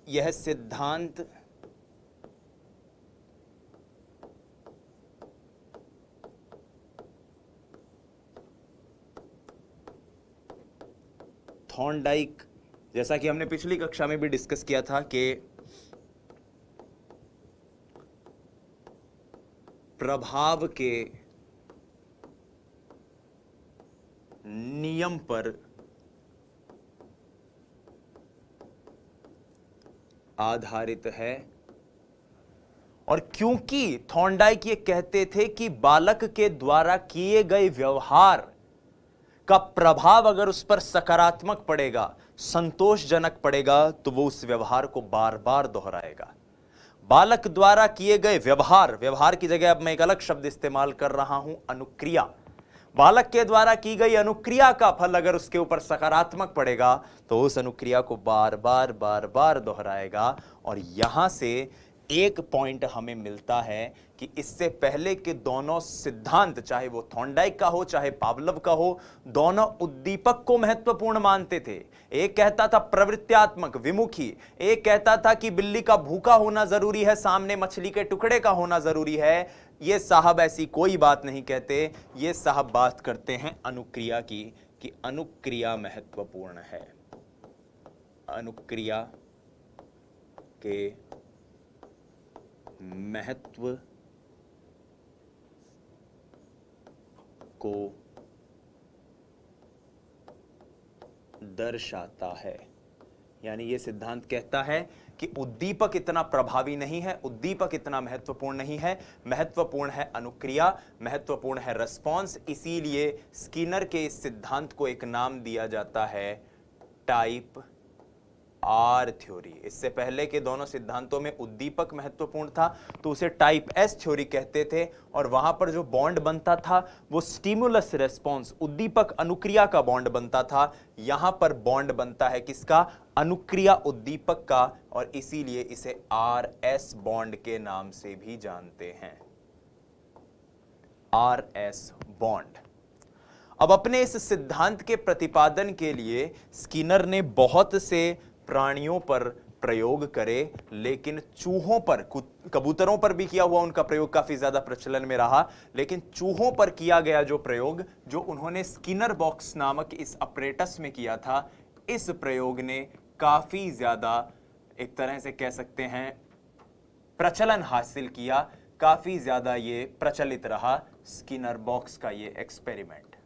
यह सिद्धांत थॉर्नडाइक जैसा कि हमने पिछली कक्षा में भी डिस्कस किया था कि प्रभाव के नियम पर आधारित है, और क्योंकि थॉर्नडाइक ये कहते थे कि बालक के द्वारा किए गए व्यवहार का प्रभाव अगर उस पर सकारात्मक पड़ेगा, संतोषजनक पड़ेगा, तो वो उस व्यवहार को बार बार दोहराएगा। बालक द्वारा किए गए व्यवहार की जगह अब मैं एक अलग शब्द इस्तेमाल कर रहा हूं, अनुक्रिया। बालक के द्वारा की गई अनुक्रिया का फल अगर उसके ऊपर सकारात्मक पड़ेगा तो उस अनुक्रिया को बार बार दोहराएगा। और यहां से एक पॉइंट हमें मिलता है कि इससे पहले के दोनों सिद्धांत, चाहे वो थॉर्नडाइक का हो चाहे पावलोव का हो, दोनों उद्दीपक को महत्वपूर्ण मानते थे। एक कहता था प्रवृत्त्यात्मक विमुखी, एक कहता था कि बिल्ली का भूखा होना जरूरी है, सामने मछली के टुकड़े का होना जरूरी है। ये साहब ऐसी कोई बात नहीं कहते, ये साहब बात करते हैं अनुक्रिया की, कि अनुक्रिया महत्वपूर्ण है। अनुक्रिया के महत्व को दर्शाता है। यानी यह सिद्धांत कहता है कि उद्दीपक इतना प्रभावी नहीं है, उद्दीपक इतना महत्वपूर्ण नहीं है, महत्वपूर्ण है अनुक्रिया, महत्वपूर्ण है रेस्पॉन्स। इसीलिए स्किनर के इस सिद्धांत को एक नाम दिया जाता है टाइप आर थ्योरी। इससे पहले के दोनों सिद्धांतों में उद्दीपक महत्वपूर्ण था तो उसे टाइप एस थ्योरी कहते थे, और वहां पर जो बॉन्ड बनता था वो स्टिमुलस रेस्पॉन्स, उद्दीपक अनुक्रिया का बॉन्ड बनता था। यहां पर बॉन्ड बनता है किसका? अनुक्रिया उद्दीपक का, और इसीलिए इसे आर एस बॉन्ड के नाम से भी जानते हैं, आर एस बॉन्ड। अब अपने इस सिद्धांत के प्रतिपादन के लिए स्किनर ने बहुत से प्राणियों पर प्रयोग करे, लेकिन चूहों पर, कबूतरों पर भी किया हुआ उनका प्रयोग काफी ज्यादा प्रचलन में रहा, लेकिन चूहों पर किया गया जो प्रयोग, जो उन्होंने स्किनर बॉक्स नामक इस अपरेटस में किया था, इस प्रयोग ने काफी ज्यादा, एक तरह से कह सकते हैं, प्रचलन हासिल किया। काफी ज्यादा ये प्रचलित रहा स्किनर बॉक्स का ये एक्सपेरिमेंट।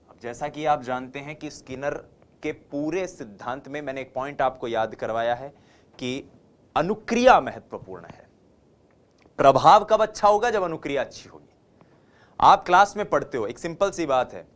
अब जैसा कि आप जानते हैं कि स्किनर के पूरे सिद्धांत में मैंने एक पॉइंट आपको याद करवाया है कि अनुक्रिया महत्वपूर्ण है। प्रभाव कब अच्छा होगा? जब अनुक्रिया अच्छी होगी। आप क्लास में पढ़ते हो, एक सिंपल सी बात है,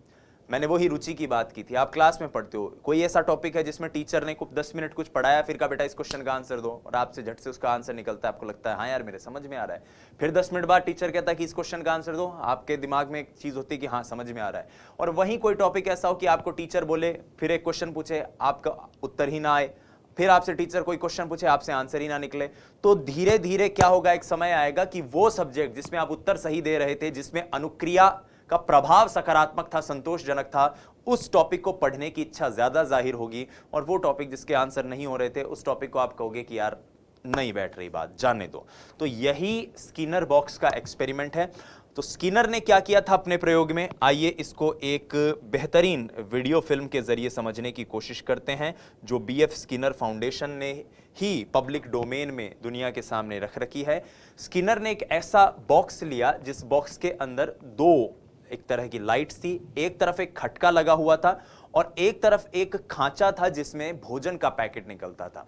मैंने वही रुचि की बात की थी। आप क्लास में पढ़ते हो, कोई ऐसा टॉपिक है जिसमें टीचर ने 10 मिनट कुछ पढ़ाया, फिर कहा बेटा इस क्वेश्चन का आंसर दो, और आपसे झट से उसका आंसर निकलता है, आपको लगता है हाँ यार मेरे समझ में आ रहा है। फिर 10 मिनट बाद टीचर कहता है कि इस क्वेश्चन का आंसर दो, आपके दिमाग में एक चीज होती है कि हाँ समझ में आ रहा है। और वहीं कोई टॉपिक ऐसा हो कि आपको टीचर बोले, फिर एक क्वेश्चन पूछे, आपका उत्तर ही ना आए, फिर आपसे टीचर कोई क्वेश्चन पूछे, आपसे आंसर ही ना निकले, तो धीरे धीरे क्या होगा, एक समय आएगा कि वो सब्जेक्ट जिसमें आप उत्तर सही दे रहे थे, जिसमें अनुक्रिया का प्रभाव सकारात्मक था, संतोषजनक था, उस टॉपिक को पढ़ने की इच्छा ज्यादा जाहिर होगी, और वो टॉपिक जिसके आंसर नहीं हो रहे थे, उस टॉपिक को आप कहोगे कि यार नहीं बैठ रही बात, जाने दो। तो यही स्किनर बॉक्स का एक्सपेरिमेंट है। तो स्किनर ने क्या किया था अपने प्रयोग में, आइए इसको एक बेहतरीन वीडियो फिल्म के जरिए समझने की कोशिश करते हैं, जो बीएफ स्किनर फाउंडेशन ने ही पब्लिक डोमेन में दुनिया के सामने रख रखी है। स्किनर ने एक ऐसा बॉक्स लिया जिस बॉक्स के अंदर दो एक तरह की लाइट्स थी, एक तरफ एक खटका लगा हुआ था और एक तरफ एक खांचा था जिसमें भोजन का पैकेट निकलता था।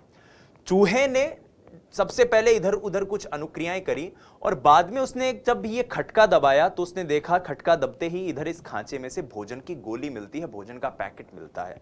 चूहे ने सबसे पहले इधर उधर कुछ अनुक्रियाएं करी, और बाद में उसने जब ये खटका दबाया तो उसने देखा खटका दबते ही इधर इस खांचे में से भोजन की गोली मिलती है, भोजन का पैकेट मिलता है।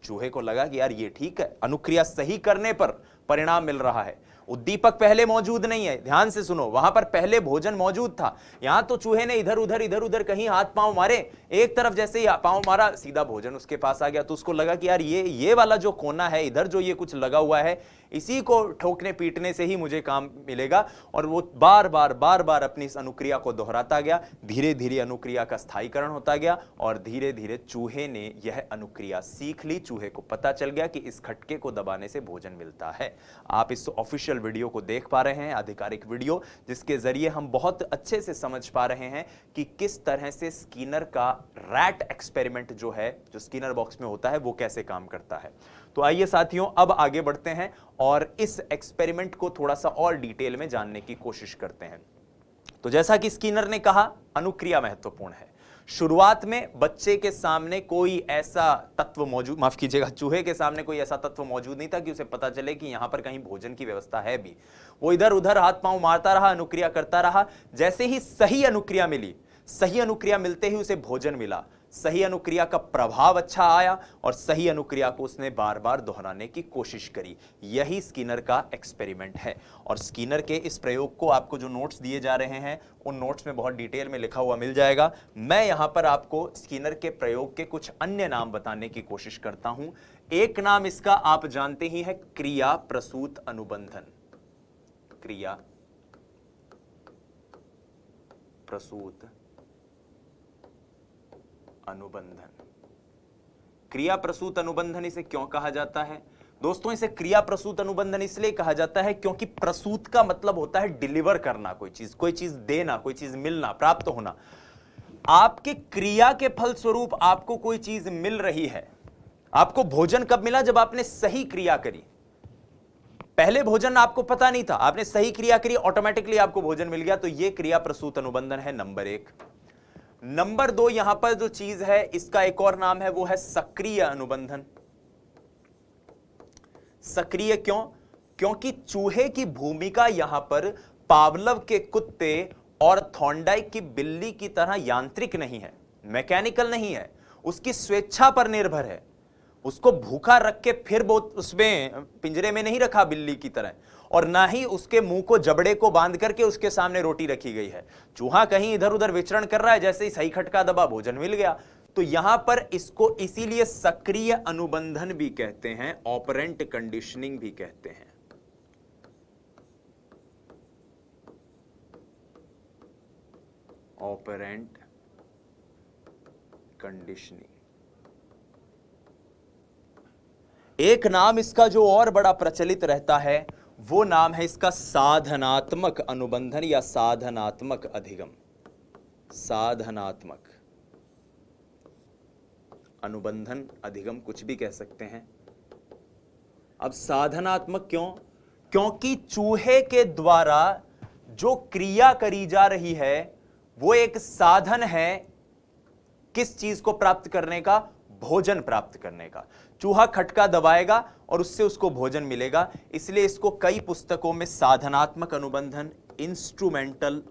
चूहे को लगा कि यार ये ठीक है, अनुक्रिया सही करने पर परिणाम मिल रहा है, उद्दीपक पहले मौजूद नहीं है, ध्यान से सुनो, वहां पर पहले भोजन मौजूद था। यहां तो चूहे ने इधर उधर कहीं हाथ पांव मारे, एक तरफ जैसे ही पांव मारा सीधा भोजन उसके पास आ गया। तो उसको लगा कि यार ये वाला जो कोना है, इधर जो ये कुछ लगा हुआ है, इसी को ठोकने पीटने से ही मुझे काम मिलेगा। और वो बार बार अपनी इस अनुक्रिया को दोहराता गया। धीरे धीरे अनुक्रिया का स्थायीकरण होता गया, और धीरे धीरे चूहे ने यह अनुक्रिया सीख ली। चूहे को पता चल गया कि इस खटके को दबाने से भोजन मिलता है। आप इस ऑफिशियल ऑफिशियल वीडियो को देख पा रहे हैं, आधिकारिक वीडियो, जिसके जरिए हम बहुत अच्छे से समझ पा रहे हैं कि किस तरह से स्किनर का रैट एक्सपेरिमेंट जो है, जो स्किनर बॉक्स में होता है, वो कैसे काम करता है। तो आइए साथियों, अब आगे बढ़ते हैं और इस एक्सपेरिमेंट को थोड़ा सा और डिटेल में जानने की कोशिश करते हैं। तो जैसा कि स्किनर ने कहा, अनुक्रिया महत्वपूर्ण है। शुरुआत में बच्चे के सामने कोई ऐसा तत्व मौजूद, माफ कीजिएगा, चूहे के सामने कोई ऐसा तत्व मौजूद नहीं था कि उसे पता चले कि यहां पर कहीं भोजन की व्यवस्था है भी। वो इधर उधर हाथ पांव मारता रहा, अनुक्रिया करता रहा। जैसे ही सही अनुक्रिया मिली, सही अनुक्रिया मिलते ही उसे भोजन मिला, सही अनुक्रिया का प्रभाव अच्छा आया और सही अनुक्रिया को उसने बार बार दोहराने की कोशिश करी। यही स्किनर का एक्सपेरिमेंट है। और स्किनर के इस प्रयोग को आपको जो नोट्स दिए जा रहे हैं, उन नोट्स में बहुत डिटेल में लिखा हुआ मिल जाएगा। मैं यहां पर आपको स्किनर के प्रयोग के कुछ अन्य नाम बताने की कोशिश करता हूं। एक नाम इसका आप जानते ही है, क्रिया प्रसूत अनुबंधन। क्रिया प्रसूत अनुबंधन। क्रिया प्रसूत अनुबंधन इसे क्यों कहा जाता है दोस्तों? इसे क्रिया प्रसूत अनुबंधन इसलिए कहा जाता है क्योंकि प्रसूत का मतलब होता है डिलीवर करना, कोई चीज देना, कोई चीज मिलना, प्राप्त होना। आपके क्रिया के फलस्वरूप आपको कोई चीज मिल रही है। आपको भोजन कब मिला? जब आपने सही क्रिया करी। पहले भोजन आपको पता नहीं था, आपने सही क्रिया करी, ऑटोमेटिकली आपको भोजन मिल गया। तो यह क्रिया प्रसूत अनुबंधन है, नंबर 1। नंबर 2, यहां पर जो चीज है, इसका एक और नाम है, वो है सक्रिय अनुबंधन। सक्रिय क्यों? क्योंकि चूहे की भूमिका यहां पर पावलव के कुत्ते और थॉर्नडाइक की बिल्ली की तरह यांत्रिक नहीं है, मैकेनिकल नहीं है, उसकी स्वेच्छा पर निर्भर है। उसको भूखा रख के फिर वो उसमें पिंजरे में नहीं रखा बिल्ली की तरह, और ना ही उसके मुंह को, जबड़े को बांध करके उसके सामने रोटी रखी गई है। चूहा कहीं इधर उधर विचरण कर रहा है, जैसे ही सही खटका दबा, भोजन मिल गया। तो यहां पर इसको इसीलिए सक्रिय अनुबंधन भी कहते हैं, ऑपरेंट कंडीशनिंग भी कहते हैं। Operant conditioning. एक नाम इसका जो और बड़ा प्रचलित रहता है, वो नाम है इसका साधनात्मक अनुबंधन या साधनात्मक अधिगम। साधनात्मक अनुबंधन, अधिगम, कुछ भी कह सकते हैं। अब साधनात्मक क्यों? क्योंकि चूहे के द्वारा जो क्रिया करी जा रही है, वो एक साधन है किस चीज को प्राप्त करने का? भोजन प्राप्त करने का। चूहा खटका दबाएगा और उससे उसको भोजन मिलेगा। इसलिए इसको कई पुस्तकों में साधनात्मक अनुबंधन, इंस्ट्रूमेंटल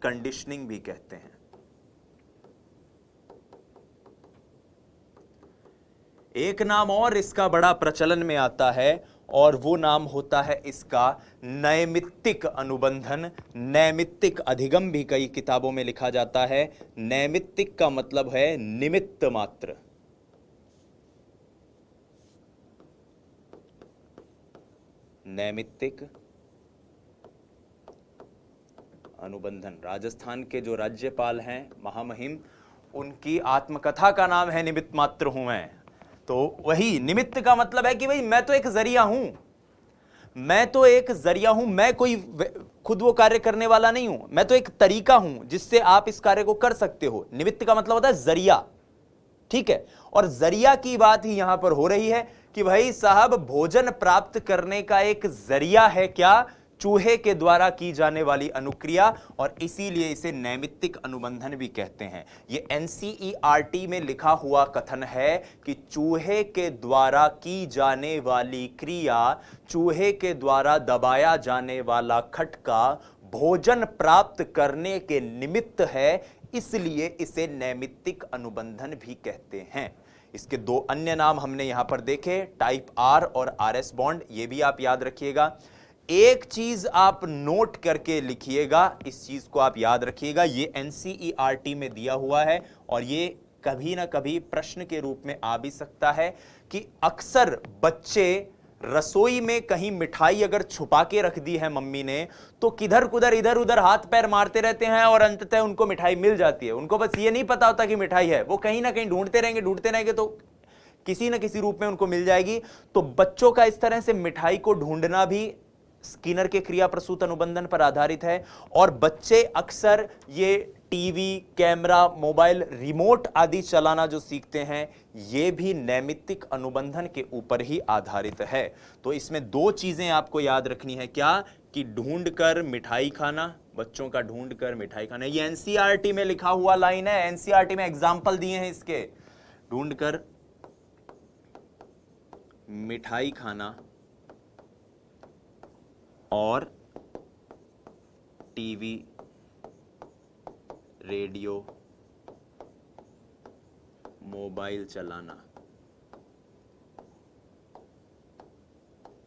कंडीशनिंग भी कहते हैं। एक नाम और इसका बड़ा प्रचलन में आता है और वो नाम होता है इसका नैमित्तिक अनुबंधन, नैमित्तिक अधिगम भी कई किताबों में लिखा जाता है। नैमित्तिक का मतलब है निमित्त मात्र। नैमित्तिक अनुबंधन। राजस्थान के जो राज्यपाल हैं महामहिम, उनकी आत्मकथा का नाम है निमित्त मात्र हूं मैं। तो वही निमित्त का मतलब है कि भाई मैं तो एक जरिया हूं, मैं तो एक जरिया हूं, मैं कोई खुद वो कार्य करने वाला नहीं हूं, मैं तो एक तरीका हूं जिससे आप इस कार्य को कर सकते हो। निमित्त का मतलब होता है जरिया, ठीक है। और जरिया की बात ही यहां पर हो रही है कि भाई साहब, भोजन प्राप्त करने का एक जरिया है क्या? चूहे के द्वारा की जाने वाली अनुक्रिया, और इसीलिए इसे नैमित्तिक अनुबंधन भी कहते हैं। ये एनसीईआरटी में लिखा हुआ कथन है कि चूहे के द्वारा की जाने वाली क्रिया, चूहे के द्वारा दबाया जाने वाला खटका भोजन प्राप्त करने के निमित्त है, इसलिए इसे नैमित्तिक अनुबंधन भी कहते हैं। इसके दो अन्य नाम हमने यहां पर देखे, टाइप आर और आरएस बॉन्ड, ये भी आप याद रखिएगा। एक चीज आप नोट करके लिखिएगा, इस चीज को आप याद रखिएगा, ये एनसीईआरटी में दिया हुआ है और ये कभी ना कभी प्रश्न के रूप में आ भी सकता है कि अक्सर बच्चे रसोई में कहीं मिठाई अगर छुपा के रख दी है मम्मी ने, तो किधर कुधर इधर उधर हाथ पैर मारते रहते हैं और अंततः उनको मिठाई मिल जाती है। उनको बस ये नहीं पता होता कि मिठाई है, वो कहीं ना कहीं ढूंढते रहेंगे तो किसी न किसी रूप में उनको मिल जाएगी। तो बच्चों का इस तरह से मिठाई को ढूंढना भी स्किनर के क्रिया प्रसूत अनुबंधन पर आधारित है। और बच्चे अक्सर ये टीवी, कैमरा, मोबाइल, रिमोट आदि चलाना जो सीखते हैं, ये भी नैमित्तिक अनुबंधन के ऊपर ही आधारित है। तो इसमें दो चीजें आपको याद रखनी है, क्या कि ढूंढकर मिठाई खाना, बच्चों का ढूंढकर मिठाई खाना, ये एनसीईआरटी में लिखा हुआ लाइन है, एनसीईआरटी में एग्जाम्पल दिए हैं इसके। ढूंढकर मिठाई खाना और टीवी, रेडियो, मोबाइल चलाना,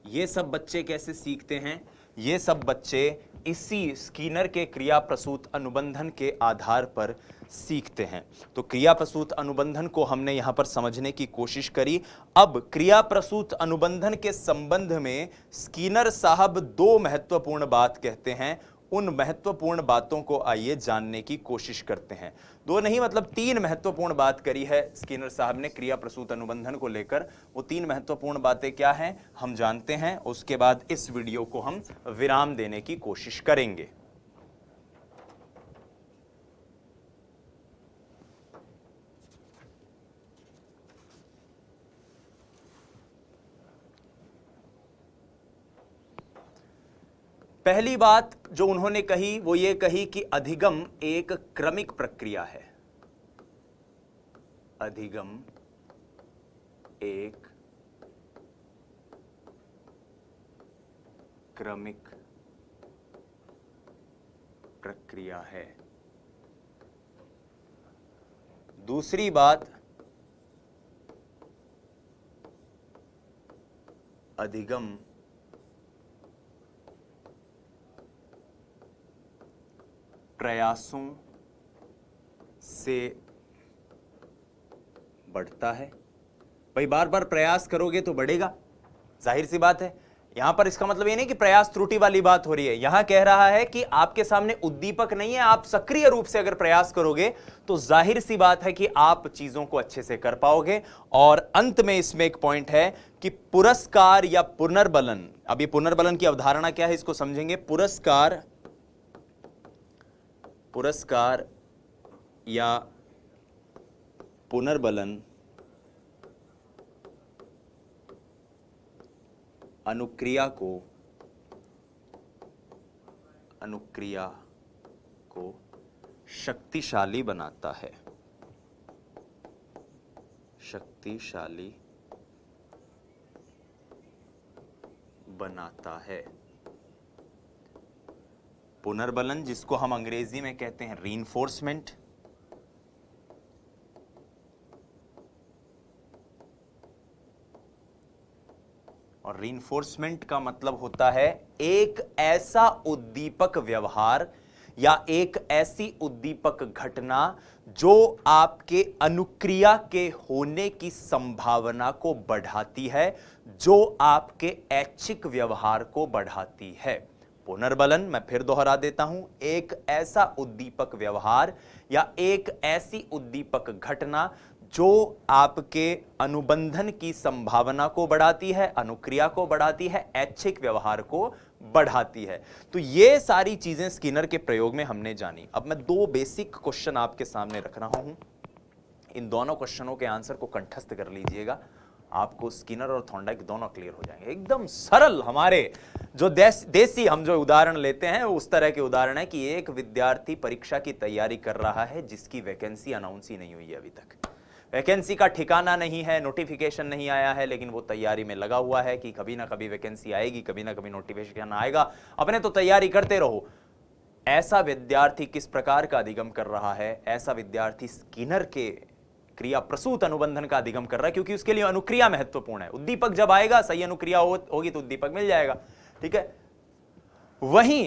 ये सब बच्चे कैसे सीखते हैं? ये सब बच्चे इसी स्किनर के क्रिया प्रसूत अनुबंधन के आधार पर सीखते हैं। तो क्रिया प्रसूत अनुबंधन को हमने यहां पर समझने की कोशिश करी। अब क्रिया प्रसूत अनुबंधन के संबंध में स्किनर साहब दो महत्वपूर्ण बात कहते हैं। उन महत्वपूर्ण बातों को आइए जानने की कोशिश करते हैं। दो नहीं, मतलब तीन महत्वपूर्ण बात करी है स्किनर साहब ने क्रिया प्रसूत अनुबंधन को लेकर। वो तीन महत्वपूर्ण बातें क्या हैं हम जानते हैं, उसके बाद इस वीडियो को हम विराम देने की कोशिश करेंगे। पहली बात जो उन्होंने कही वो ये कही कि अधिगम एक क्रमिक प्रक्रिया है। अधिगम एक क्रमिक प्रक्रिया है। दूसरी बात, अधिगम प्रयासों से बढ़ता है। भाई बार बार प्रयास करोगे तो बढ़ेगा, जाहिर सी बात है। यहां पर इसका मतलब ये नहीं कि प्रयास त्रुटि वाली बात हो रही है। यहां कह रहा है कि आपके सामने उद्दीपक नहीं है, आप सक्रिय रूप से अगर प्रयास करोगे तो जाहिर सी बात है कि आप चीजों को अच्छे से कर पाओगे। और अंत में इसमें एक पॉइंट है कि पुरस्कार या पुनर्बलन। अब ये पुनर्बलन की अवधारणा क्या है इसको समझेंगे। पुरस्कार या पुनर्बलन अनुक्रिया को शक्तिशाली बनाता है। शक्तिशाली बनाता है। पुनर्बलन, जिसको हम अंग्रेजी में कहते हैं रीइंफोर्समेंट, और रीइंफोर्समेंट का मतलब होता है एक ऐसा उद्दीपक व्यवहार या एक ऐसी उद्दीपक घटना जो आपके अनुक्रिया के होने की संभावना को बढ़ाती है, जो आपके ऐच्छिक व्यवहार को बढ़ाती है। पुनर्बलन, मैं फिर दोहरा देता हूं, एक ऐसा उद्दीपक व्यवहार या एक ऐसी उद्दीपक घटना जो आपके अनुबंधन की संभावना को बढ़ाती है, अनुक्रिया को बढ़ाती है, ऐच्छिक व्यवहार को बढ़ाती है। तो ये सारी चीजें स्किनर के प्रयोग में हमने जानी। अब मैं दो बेसिक क्वेश्चन आपके सामने रख रहा हूं। इन दोनों क्वेश्चनों के आंसर को कंठस्थ कर लीजिएगा, आपको स्किनर और थॉर्नडाइक दोनों क्लियर हो जाएंगे। एकदम सरल, हमारे जो देसी हम जो उदाहरण लेते हैं उस तरह के उदाहरण है कि एक विद्यार्थी परीक्षा की तैयारी कर रहा है जिसकी वैकेंसी अनाउंस ही नहीं हुई है। अभी तक वैकेंसी का ठिकाना नहीं है, नोटिफिकेशन नहीं आया है, लेकिन वो तैयारी में लगा हुआ है कि कभी ना कभी वैकेंसी आएगी, कभी ना कभी नोटिफिकेशन आएगा, अपने तो तैयारी करते रहो। ऐसा विद्यार्थी किस प्रकार का अधिगम कर रहा है? ऐसा विद्यार्थी स्किनर के क्रिया प्रसूत अनुबंधन का अधिगम कर रहा है, क्योंकि उसके लिए अनुक्रिया महत्वपूर्ण है। उद्दीपक जब आएगा, सही अनुक्रिया होगी तो उद्दीपक मिल जाएगा, ठीक है। वहीं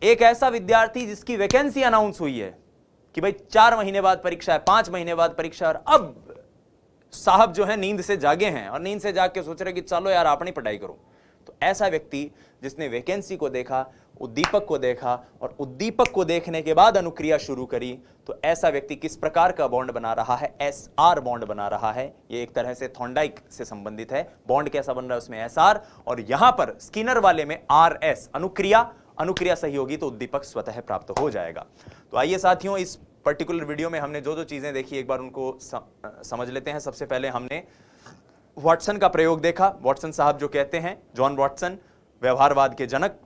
एक ऐसा विद्यार्थी जिसकी वैकेंसी अनाउंस हुई है कि भाई 4 महीने बाद परीक्षा है, 5 महीने बाद परीक्षा, और अब साहब जो है नींद से जागे हैं और नींद से जाग के सोच रहे कि चलो यार अपनी पढ़ाई करो। तो ऐसा व्यक्ति जिसने वैकेंसी को देखा, उद्दीपक को देखा और उद्दीपक को देखने के बाद अनुक्रिया शुरू करी, तो ऐसा व्यक्ति किस प्रकार का बॉन्ड बना रहा है? एसआर बॉन्ड बना रहा है। ये एक तरह से थॉर्नडाइक से संबंधित है। बॉन्ड कैसा बन रहा है उसमें? एसआर। और यहां पर स्किनर वाले में आरएस, अनुक्रिया सही होगी तो उद्दीपक स्वतः प्राप्त हो जाएगा। तो आइए साथियों, इस पर्टिकुलर वीडियो में हमने जो जो चीजें देखी एक बार उनको समझ लेते हैं। सबसे पहले हमने वॉटसन का प्रयोग देखा। वॉटसन साहब जो कहते हैं, जॉन वॉटसन व्यवहारवाद के जनक,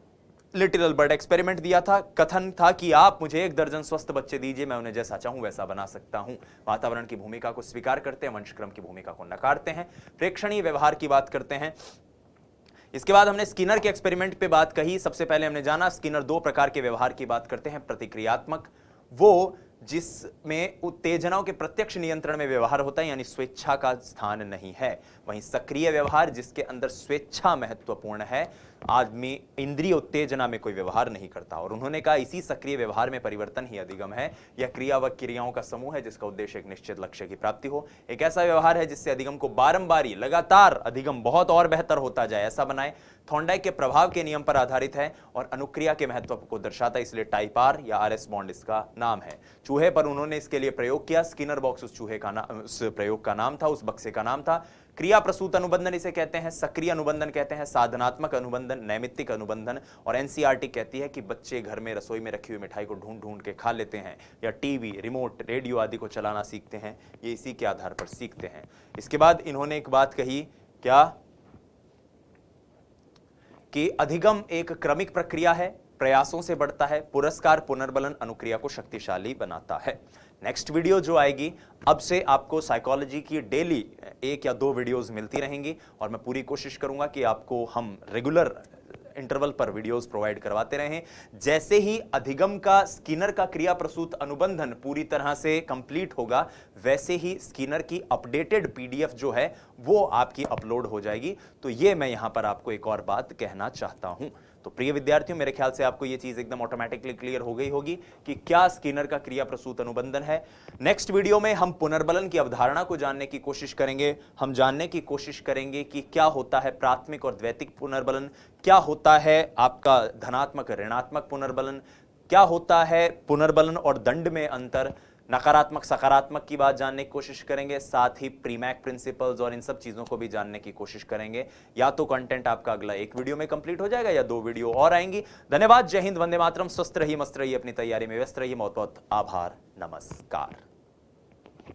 लिटिल अल्बर्ट एक्सपेरिमेंट दिया था। कथन था कि आप मुझे 1 दर्जन स्वस्थ बच्चे दीजिए, मैं उन्हें जैसा चाहूं वैसा बना सकता हूं। वातावरण की भूमिका को स्वीकार करते हैं, वंशक्रम की भूमिका को नकारते हैं, प्रेक्षणीय व्यवहार की बात करते हैं। इसके बाद हमने स्किनर के एक्सपेरिमेंट पे बात कही। सबसे पहले हमने जाना स्किनर 2 प्रकार के व्यवहार की बात करते हैं। प्रतिक्रियात्मक, वो जिसमें उत्तेजनाओं के प्रत्यक्ष नियंत्रण में व्यवहार होता है, यानी स्वेच्छा का स्थान नहीं है। वहीं सक्रिय व्यवहार, जिसके अंदर स्वेच्छा महत्वपूर्ण है, आदमी इंद्रिय उत्तेजना में कोई व्यवहार नहीं करता। और उन्होंने कहा इसी सक्रिय व्यवहार में परिवर्तन ही अधिगम है। यह क्रिया व क्रियाओं का समूह है जिसका उद्देश्य एक निश्चित लक्ष्य की प्राप्ति हो। एक ऐसा व्यवहार है जिससे अधिगम को बारंबारी लगातार अधिगम बहुत और बेहतर होता जाए, ऐसा बनाए। थॉर्नडाइक के प्रभाव के नियम पर आधारित है और अनुक्रिया के महत्व को दर्शाता है, इसलिए टाइप आर या आरएस बॉन्ड इसका नाम है। चूहे पर उन्होंने इसके लिए प्रयोग किया। स्किनर बॉक्स उस चूहे का उस प्रयोग का नाम था, उस बक्से का नाम था। क्रिया प्रसूत अनुबंधन इसे कहते हैं, सक्रिय अनुबंधन कहते हैं, साधनात्मक अनुबंधन, नैमित्तिक अनुबंधन। और एनसीईआरटी कहती है कि बच्चे घर में रसोई में रखी हुई मिठाई को ढूंढ ढूंढ के खा लेते हैं या टीवी, रिमोट, रेडियो आदि को चलाना सीखते हैं, ये इसी के आधार पर सीखते हैं। इसके बाद इन्होंने एक बात कही, क्या? कि अधिगम एक क्रमिक प्रक्रिया है, प्रयासों से बढ़ता है, पुरस्कार पुनर्बलन अनुक्रिया को शक्तिशाली बनाता है। नेक्स्ट वीडियो जो आएगी, अब से आपको साइकोलॉजी की डेली 1 या 2 वीडियोस मिलती रहेंगी और मैं पूरी कोशिश करूंगा कि आपको हम रेगुलर इंटरवल पर वीडियोस प्रोवाइड करवाते रहें। जैसे ही अधिगम का स्किनर का क्रिया प्रसूत अनुबंधन पूरी तरह से कंप्लीट होगा, वैसे ही स्किनर की अपडेटेड पीडीएफ जो है वो आपकी अपलोड हो जाएगी। तो ये मैं यहां पर आपको एक और बात कहना चाहता हूं। तो प्रिय विद्यार्थियों, मेरे ख्याल से आपको यह चीज एकदम ऑटोमेटिकली क्लियर हो गई होगी कि क्या स्किनर का क्रिया प्रसूत अनुबंधन है। नेक्स्ट वीडियो में हम पुनर्बलन की अवधारणा को जानने की कोशिश करेंगे। हम जानने की कोशिश करेंगे कि क्या होता है प्राथमिक और द्वैतिक पुनर्बलन, क्या होता है आपका धनात्मक ऋणात्मक पुनर्बलन, क्या होता है पुनर्बलन और दंड में अंतर, नकारात्मक सकारात्मक की बात जानने की कोशिश करेंगे। साथ ही प्रीमैक प्रिंसिपल्स और इन सब चीजों को भी जानने की कोशिश करेंगे। या तो कंटेंट आपका अगला 1 वीडियो में कंप्लीट हो जाएगा या 2 वीडियो और आएंगी। धन्यवाद। जय हिंद, वंदे मातरम। स्वस्थ रहिए, मस्त रहिए, अपनी तैयारी में व्यस्त रहिए। बहुत बहुत आभार। नमस्कार।